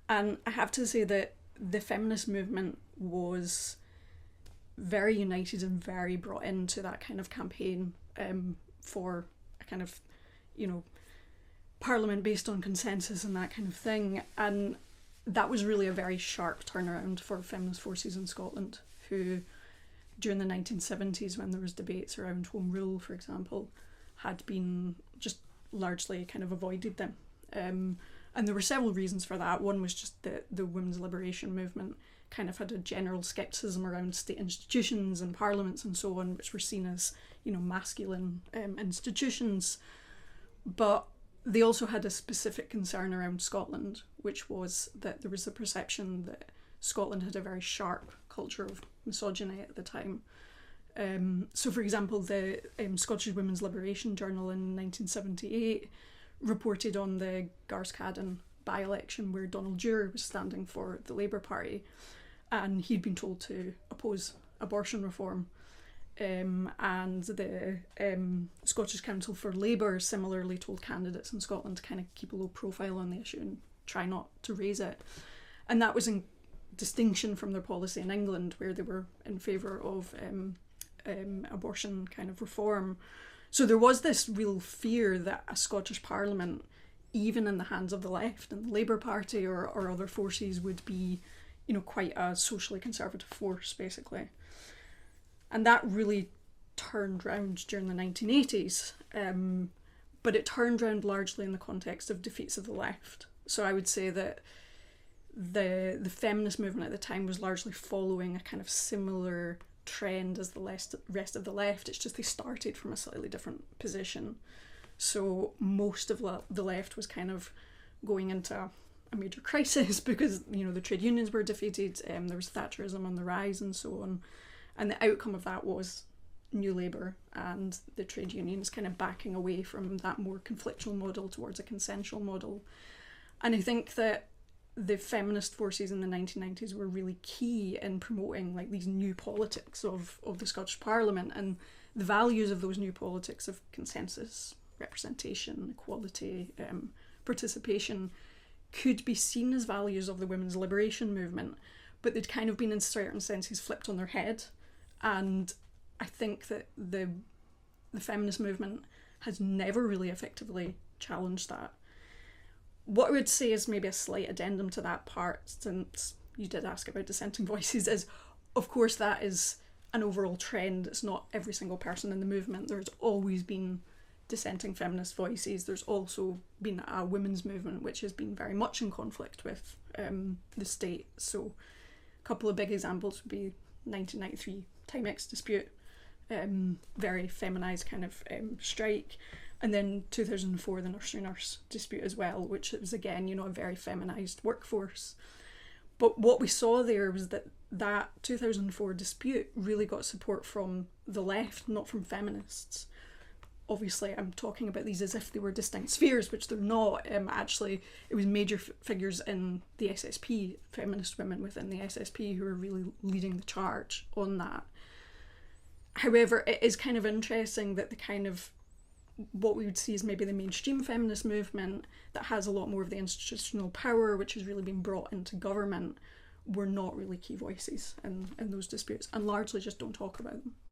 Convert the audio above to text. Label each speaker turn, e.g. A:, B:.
A: And I have to say that the feminist movement was very united and very brought into that kind of campaign for a kind of, parliament based on consensus and that kind of thing. And that was really a very sharp turnaround for feminist forces in Scotland, who during the 1970s, when there was debates around home rule, for example, had been just largely kind of avoided them. And there were several reasons for that. One was just that the women's liberation movement kind of had a general scepticism around state institutions and parliaments and so on, which were seen as, masculine institutions. But they also had a specific concern around Scotland, which was that there was a perception that Scotland had a very sharp culture of misogyny at the time. So, for example, the Scottish Women's Liberation Journal in 1978 reported on the Garscadden by-election where Donald Dewar was standing for the Labour Party, and he'd been told to oppose abortion reform. And the Scottish Council for Labour similarly told candidates in Scotland to kind of keep a low profile on the issue and try not to raise it. And that was in distinction from their policy in England, where they were in favour of abortion kind of reform. So there was this real fear that a Scottish Parliament, even in the hands of the left and the Labour Party or other forces, would be, quite a socially conservative force, basically. And that really turned round during the 1980s, but it turned round largely in the context of defeats of the left. So I would say that the feminist movement at the time was largely following a kind of similar trend as the rest of the left. It's just they started from a slightly different position. So most of the left was kind of going into a major crisis because, the trade unions were defeated, there was Thatcherism on the rise and so on. And the outcome of that was New Labour and the trade unions kind of backing away from that more conflictual model towards a consensual model. And I think that the feminist forces in the 1990s were really key in promoting these new politics of the Scottish Parliament, and the values of those new politics of consensus, representation, equality, participation could be seen as values of the women's liberation movement, but they'd kind of been in certain senses flipped on their head. And I think that the feminist movement has never really effectively challenged that. What I would say is maybe a slight addendum to that part, since you did ask about dissenting voices, is of course that is an overall trend. It's not every single person in the movement. There's always been dissenting feminist voices. There's also been a women's movement which has been very much in conflict with the state. So a couple of big examples would be 1993 Timex dispute, very feminised kind of strike, and then 2004 the nursery nurse dispute as well, which was again, a very feminised workforce. But what we saw there was that 2004 dispute really got support from the left, not from feminists. Obviously, I'm talking about these as if they were distinct spheres, which they're not. Actually, it was major figures in the SSP, feminist women within the SSP, who are really leading the charge on that. However, it is kind of interesting that the kind of what we would see as maybe the mainstream feminist movement that has a lot more of the institutional power, which has really been brought into government, were not really key voices in those disputes and largely just don't talk about them.